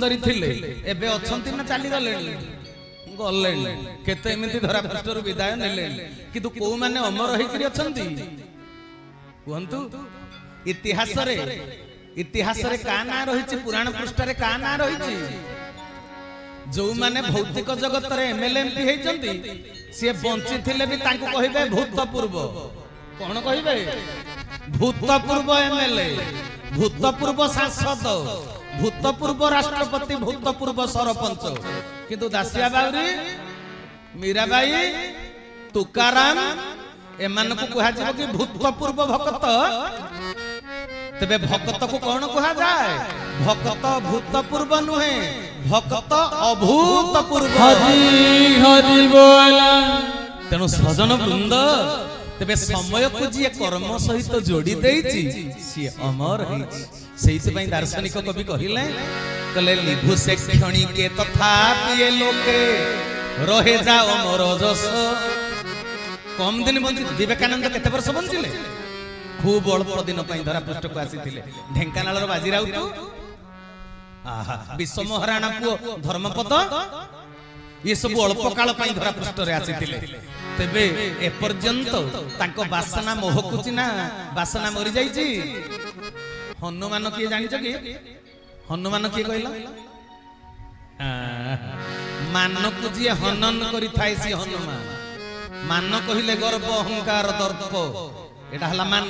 सुंदरी थिले एबे अछंती ना चली गले गले केते एमिति धरा पृष्ठर विदाय नेले किंतु को माने अमर होइकरी अछंती कहंतु इतिहास रे का ना रहिछि पुराण पृष्ठ रे का ना रहिछि जो माने भौतिक जगत रे एमएलए एमपी हेचंती से बंची थिले भी तांको कहिबे भूतपूर्व कोन कहिबे भूतपूर्व एमएलए भूतपूर्व सांसद भूतपूर्व राष्ट्रपति भूतपूर्व सरपंच किंतु दासिया बाउरी मीराबाई तुकाराम एमान को कहा जाय कि भूतपूर्व भक्त तबे भक्त को कौन कहा जाए भक्त भूतपूर्व नुहे भक्त अभूतपूर्व हरि हरि बोला तेणु सजन वृंद तबे समय को जी कर्म सहित जोड़ी देछि सी अमर हेछि सेहित पई दार्शनिक कवि कहिले कले लिभु से क्षणी के तथापि ये लोके रहे जाओ मोर जस कम दिन बंची विवेकानंद केते वर्ष बंचिले खूब अल्प दिन धरा पृष्ठ को आसी ढेंकानाल बाजी राउत विश्व महाराणा पुओ धर्मपद ये सब अल्प काल धरा पृष्ठ रे आसी तेबे ए पर्यंत तांको वासना मोहकुची ना वासना मरी जाईची हनुमान किए जानिछ कि हनुमान किए कहला मानकु जी हनन करि थाई सी हनुमान मान कहिले गर्व अहंकार दर्प एटा हला मान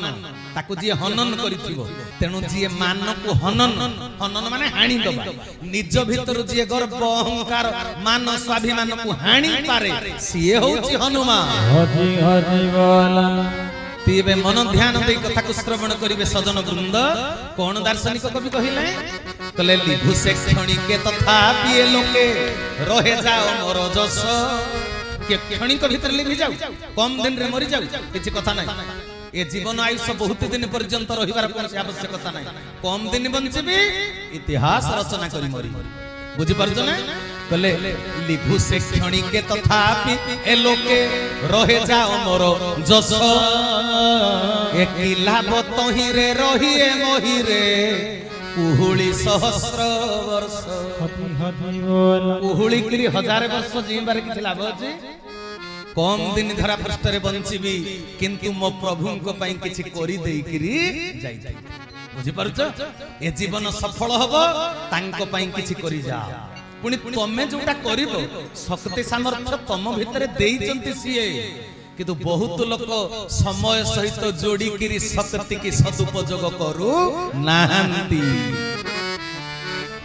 ताकू जी हनन करिथिबो तेनु जी मान को हनन हनन माने हानि दबा निज भीतर जी गर्व अहंकार मान स्वाभिमान को हानि पारे सिए होची हनुमान हरि हरि बोला तीबे मन ध्यान दे कथा को श्रवण करिवे सजन वृंद कोन दार्शनिक कवि कहिले कले लिभु से क्षणी के तथापि ये लोके रहे जाओ मोर जस के क्षणिक भीतर लिभि जाऊ कम दिन रे मरि जाऊ किछि कथा नै ए जीवन आयुष बहुत दिन पर्यंत रहिबार कोन आवश्यकता नै कम दिन बंचबी इतिहास रचना करी मरि बुझि परछ ना कले लिभु से क्षणी के तथापि ए लोके रहे जाओ मोर जस एकिला बतहि रे रहिए मोहि रे कुहुली सहस्र वर्ष हरि हरि बोला कुहुली करी हजार वर्ष जीवार किछि लाभ अछि कम दिन धरा पृष्ठ रे बंचीबी किंतु मो प्रभु को पई किछि करी देई करी जाई जाई बुझि परछ ए जीवन सफल हबो तांको पई किछि करी जा पुनी तमे जोटा करिवो शक्ति सामर्थ्य तम भितरे देई चंती सिए किंतु बहुत लोक समय सहित जोड़ी करी शक्ति की सदुपयोग करू नाहंती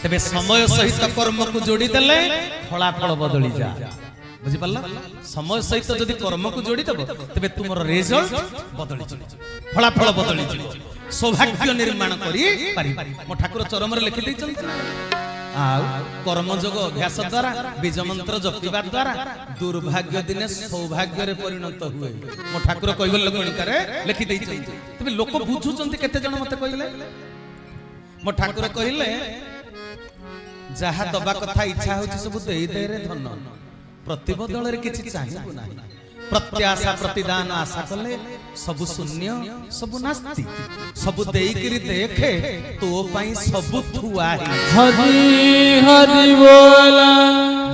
तबे समय सहित कर्म को जोड़ी देले फलाफल बदली जा बुझि पल्ला समय सहित जदि कर्म को जोड़ी दबो तबे तुमर रिजल्ट बदली जा फलाफल बदली जा सौभाग्य निर्माण करी पारि मो ठाकुर चरम रे लिखि दैछन आ कर्म जोग अभ्यास द्वारा बीज मंत्र जपिबा द्वारा दुर्भाग्य दिने सौभाग्य रे परिणत हुए मो ठाकुर कहिबल गणिकारे लिखि दैछन तबे लोक बुझुचंती केते जण मते कहिले मो ठाकुर कहिले जहा दबा कथा इच्छा होची सब देई दे रे धन प्रतिबदल रे किछि चाहिबो नाही प्रत्याशा प्रतिदान आशा कले सब शून्य सब नास्ति सब देई करी देखे तो पई सब थुआ हरि हरि बोला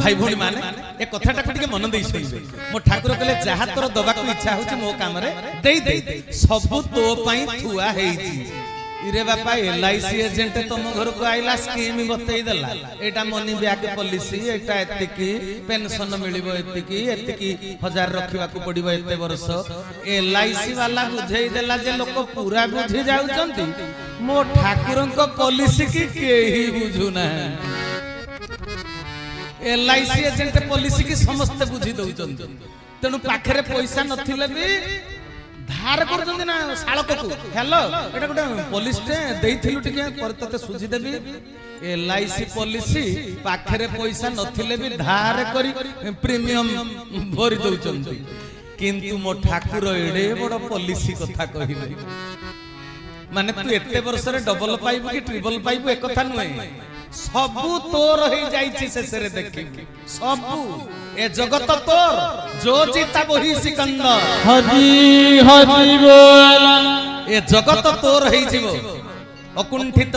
भाई भोनी माने ए कथाटा टिके मन देई सुनिबे मो ठाकुर कहले जहा तोर दबा को इच्छा होची मो काम रे देई दे सब तो पई थुआ हेची इरे बापा एलआईसी एजेंट तुम घर को आइला स्कीम बतई देला एटा मनी बैक पॉलिसी एटा एतिकी पेंशन मिलिबो एतिकी हजार रखिबा को पड़िबो एते वर्ष एलआईसी वाला बुझेई देला जे लोक पूरा बुझी जाउचंती मो ठाकुरन को पॉलिसी की केही बुझु ना एलआईसी एजेंट पॉलिसी की समस्त बुझी दउचंती तेनु पाखरे पैसा नथिले भी धार करजंदी ना सालक को हेलो एटा गोटे पुलिस टे देइथिलु टिके पर तते सुझी देबी एलआईसी पॉलिसी पाखरे पैसा नथिले भी धार करी प्रीमियम भरि दउचंती किंतु मो ठाकुर एडे बड़ पॉलिसी कथा कहिबे माने तू एते वर्ष रे डबल पाइबु कि ट्रिपल पाइबु एक कथा नुए सबु तोर हो जाइछि शेषरे देखि सबु ए जगत तोर जो जीता वही सिकंदर हरि हरि बोला ए जगत तोर हो जिवो अकुंठित